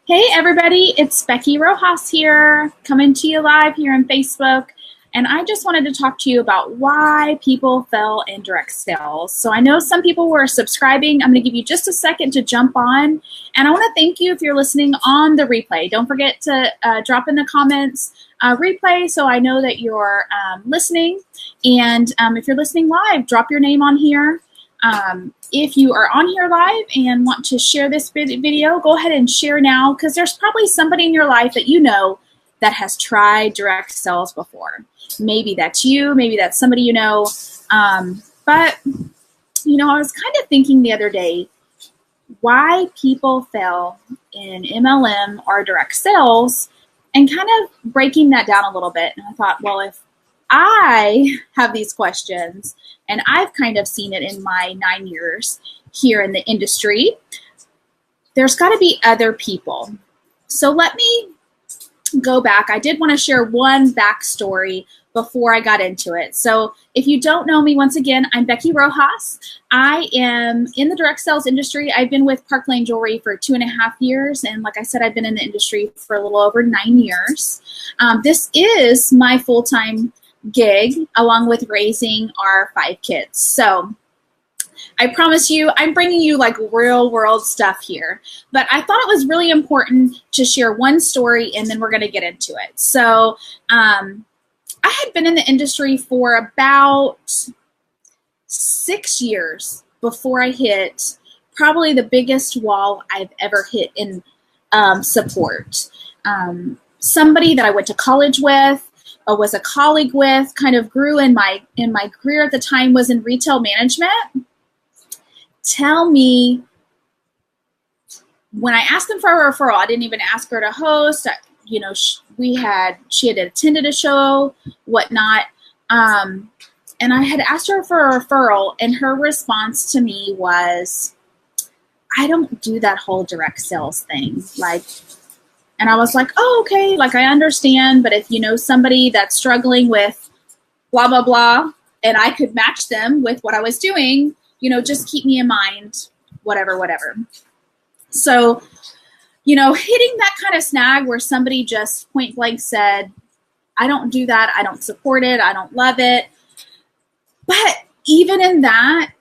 Hey everybody, it's Becky Rojas here, coming to you live here on Facebook. And I just wanted to talk to you about why people fell in direct sales. So I know some people were subscribing. I'm going to give you just a second to jump on. And I want to thank you if you're listening on the replay. Don't forget to drop in the comments replay so I know that you're listening. And if you're listening live, drop your name on here. If you are on here live and want to share this video, go ahead and share now, because there's probably somebody in your life that you know that has tried direct sales before. Maybe that's you, maybe that's somebody you know. But, you know, I was kind of thinking the other day why people fail in MLM or direct sales and kind of breaking that down a little bit. And I thought, well, if I have these questions, and I've kind of seen it in my 9 years here in the industry, there's got to be other people. So let me go back. I did want to share one backstory before I got into it. So if you don't know me, once again, I'm Becky Rojas. I am in the direct sales industry. I've been with Park Lane Jewelry for 2.5 years. And like I said, I've been in the industry for a little over 9 years. This is my full-time gig, along with raising our 5 kids. So I promise you, I'm bringing you like real world stuff here, but I thought it was really important to share one story and then we're going to get into it. So I had been in the industry for about 6 years before I hit probably the biggest wall I've ever hit in support. Somebody that I went to college with, was a colleague with, kind of grew in my career at the time, was in retail management. Tell me, when I asked them for a referral, I didn't even ask her to host. You know, she had attended a show, whatnot, and I had asked her for a referral, and her response to me was, "I don't do that whole direct sales thing." And I was like, oh, okay, like I understand, but if you know somebody that's struggling with blah, blah, blah, and I could match them with what I was doing, you know, just keep me in mind, whatever. So, you know, hitting that kind of snag where somebody just point blank said, I don't do that, I don't support it, I don't love it. But even in that,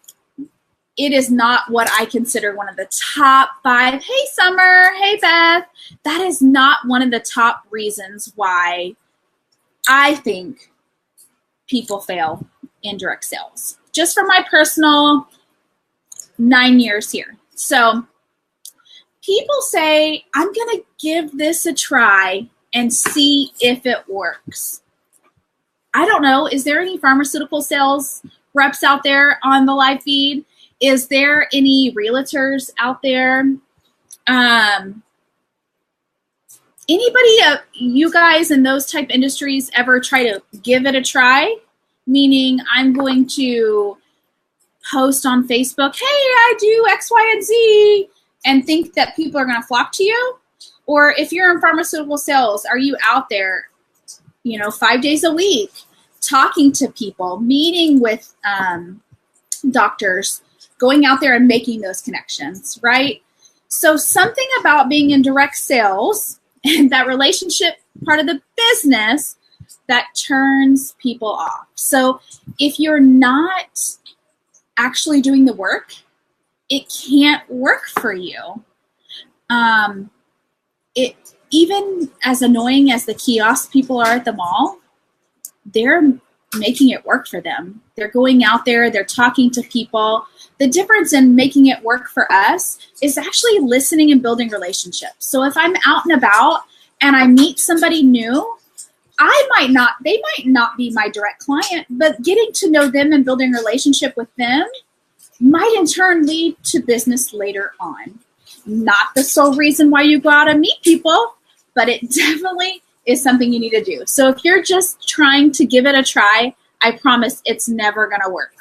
it is not what I consider one of the top 5. Hey, Summer. Hey, Beth. That is not one of the top reasons why I think people fail in direct sales. Just from my personal 9 years here. So people say, I'm going to give this a try and see if it works. I don't know. Is there any pharmaceutical sales reps out there on the live feed? Is there any realtors out there? Anybody, you guys in those type industries ever try to give it a try? Meaning I'm going to post on Facebook, hey, I do X, Y, and Z, and think that people are going to flock to you? Or if you're in pharmaceutical sales, are you out there, you know, 5 days a week, talking to people, meeting with doctors, going out there and making those connections, right? So something about being in direct sales and that relationship part of the business that turns people off. So if you're not actually doing the work, it can't work for you. Even as annoying as the kiosk people are at the mall, they're making it work for them. They're going out there, they're talking to people. The difference in making it work for us is actually listening and building relationships. So if I'm out and about and I meet somebody new, they might not be my direct client, but getting to know them and building a relationship with them might in turn lead to business later on. Not the sole reason why you go out and meet people, but it definitely is something you need to do. So if you're just trying to give it a try, I promise it's never going to work.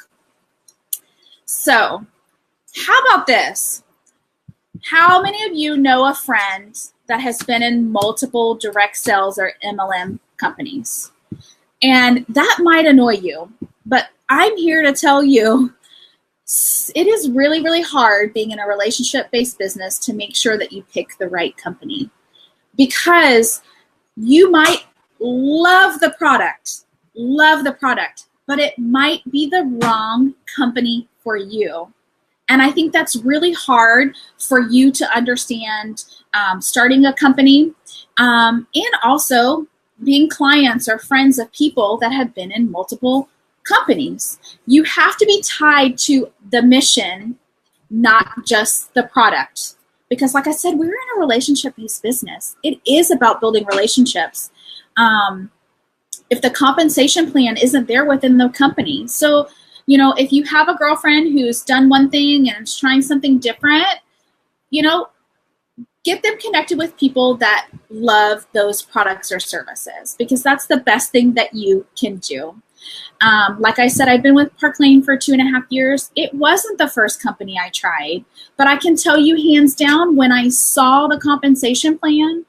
So how about this? How many of you know a friend that has been in multiple direct sales or MLM companies? And that might annoy you, but I'm here to tell you It is really, really hard being in a relationship-based business to make sure that you pick the right company, because you might love the product, but it might be the wrong company for you. And I think that's really hard for you to understand starting a company, and also being clients or friends of people that have been in multiple companies. You have to be tied to the mission, not just the product. Because like I said, we're in a relationship-based business. It is about building relationships. If the compensation plan isn't there within the company. So, you know, if you have a girlfriend who's done one thing and is trying something different, you know, get them connected with people that love those products or services, because that's the best thing that you can do. Like I said, I've been with Park Lane for 2.5 years. It wasn't the first company I tried, but I can tell you hands down, when I saw the compensation plan,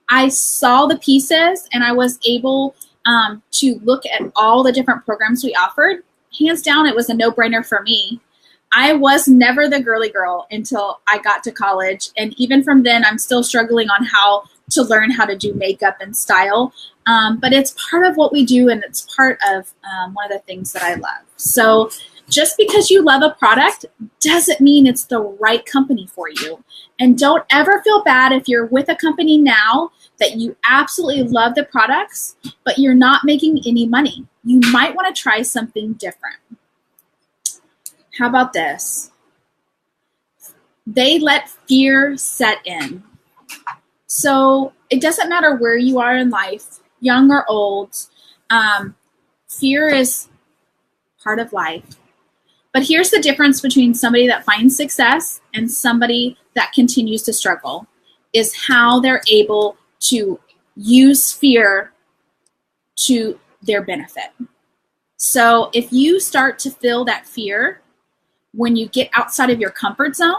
I saw the pieces, and I was able to look at all the different programs we offered. Hands down, it was a no-brainer for me. I was never the girly girl until I got to college. And even from then, I'm still struggling on how to learn how to do makeup and style. But it's part of what we do, and it's part of one of the things that I love. So just because you love a product doesn't mean it's the right company for you. And don't ever feel bad if you're with a company now that you absolutely love the products, but you're not making any money. You might want to try something different. How about this? They let fear set in. So it doesn't matter where you are in life, young or old, fear is part of life. But here's the difference between somebody that finds success and somebody that continues to struggle, is how they're able to use fear to their benefit. So if you start to feel that fear when you get outside of your comfort zone,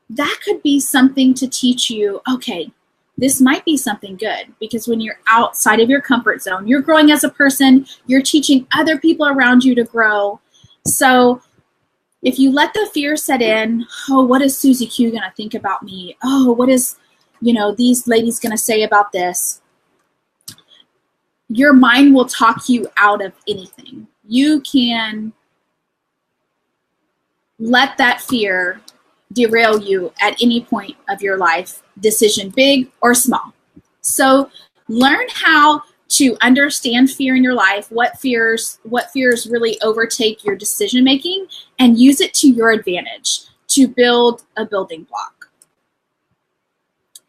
that could be something to teach you, okay, this might be something good, because when you're outside of your comfort zone, you're growing as a person, you're teaching other people around you to grow. So if you let the fear set in, oh, what is Susie Q going to think about me? Oh, what is, you know, these ladies going to say about this? Your mind will talk you out of anything. You can let that fear derail you at any point of your life, decision big or small. So learn how to understand fear in your life, what fears really overtake your decision making, and use it to your advantage to build a building block.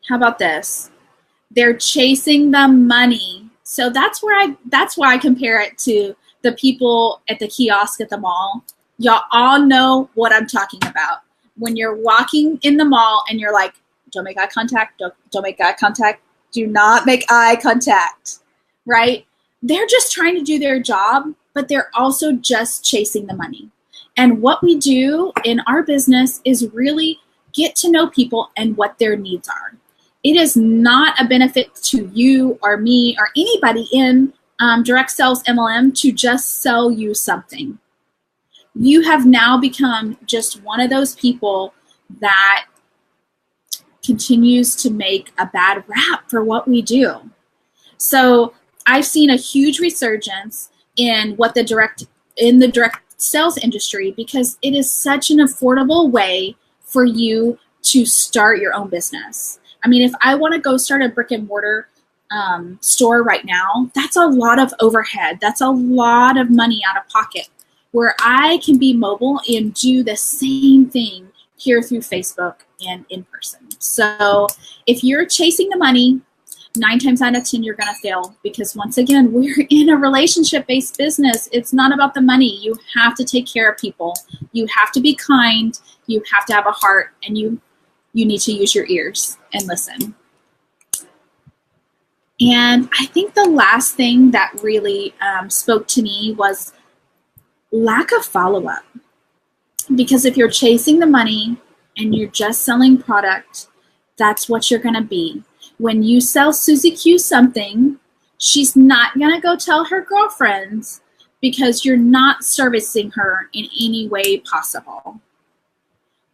How about this? They're chasing the money. So that's why I compare it to the people at the kiosk at the mall. Y'all all know what I'm talking about. When you're walking in the mall and you're like, don't make eye contact, don't make eye contact, do not make eye contact, right? They're just trying to do their job, but they're also just chasing the money. And what we do in our business is really get to know people and what their needs are. It is not a benefit to you or me or anybody in direct sales MLM to just sell you something. You have now become just one of those people that continues to make a bad rap for what we do. So I've seen a huge resurgence in the direct sales industry, because it is such an affordable way for you to start your own business. I mean, if I want to go start a brick and mortar store right now, that's a lot of overhead. That's a lot of money out of pocket, where I can be mobile and do the same thing here through Facebook and in person. So if you're chasing the money, 9 times out of 10, you're going to fail, because once again, we're in a relationship-based business. It's not about the money. You have to take care of people. You have to be kind. You have to have a heart, and you need to use your ears and listen. And I think the last thing that really spoke to me was lack of follow-up. Because if you're chasing the money and you're just selling product, that's what you're going to be. When you sell Susie Q something, she's not going to go tell her girlfriends, because you're not servicing her in any way possible.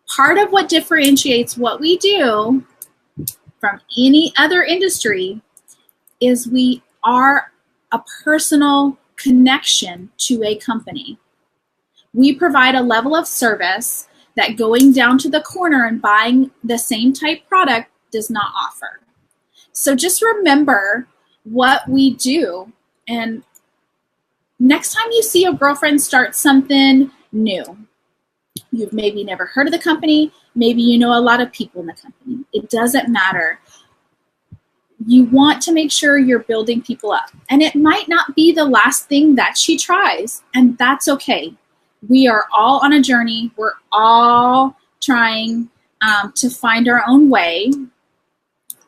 part of what differentiates what we do from any other industry is we are a personal connection to a company. We provide a level of service that going down to the corner and buying the same type product does not offer. So just remember what we do, and next time you see a girlfriend start something new, you've maybe never heard of the company, maybe you know a lot of people in the company. It doesn't matter. You want to make sure you're building people up. And it might not be the last thing that she tries, and that's okay. We are all on a journey. We're all trying to find our own way.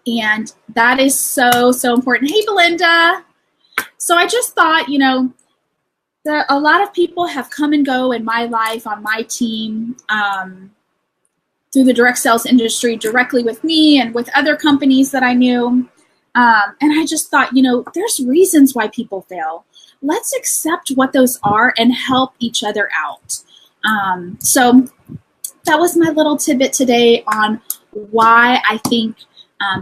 And that is so, so important. Hey, Belinda. So I just thought, you know, that a lot of people have come and go in my life, on my team, through the direct sales industry, directly with me and with other companies that I knew. And I just thought, you know, there's reasons why people fail. Let's accept what those are and help each other out. So that was my little tidbit today on why I think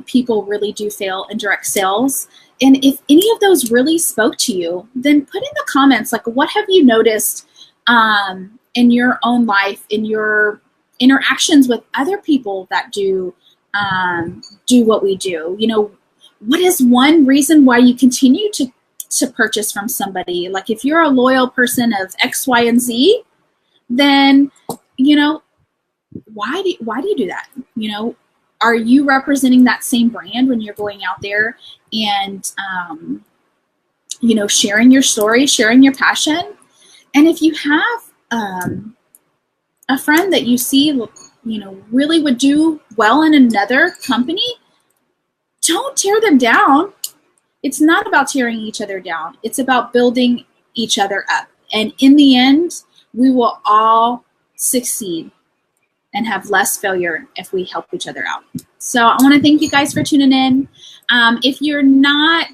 people really do fail in direct sales. And if any of those really spoke to you, then put in the comments, like, what have you noticed in your own life, in your interactions with other people that do what we do? You know, what is one reason why you continue to purchase from somebody? Like, if you're a loyal person of X, Y, and Z, then, you know, why do you do that? You know, are you representing that same brand when you're going out there and, you know, sharing your story, sharing your passion? And if you have a friend that you see, you know, really would do well in another company, don't tear them down. It's not about tearing each other down. It's about building each other up. And in the end, we will all succeed and have less failure if we help each other out. So I want to thank you guys for tuning in. If you're not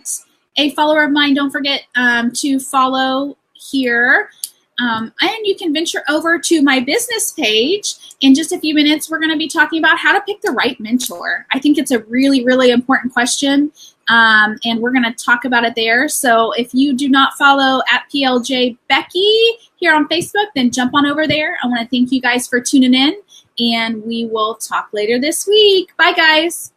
a follower of mine, don't forget to follow here. And you can venture over to my business page. In just a few minutes, we're going to be talking about how to pick the right mentor. I think it's a really, really important question. And we're going to talk about it there. So if you do not follow at PLJ Becky here on Facebook, then jump on over there. I want to thank you guys for tuning in, and we will talk later this week. Bye, guys.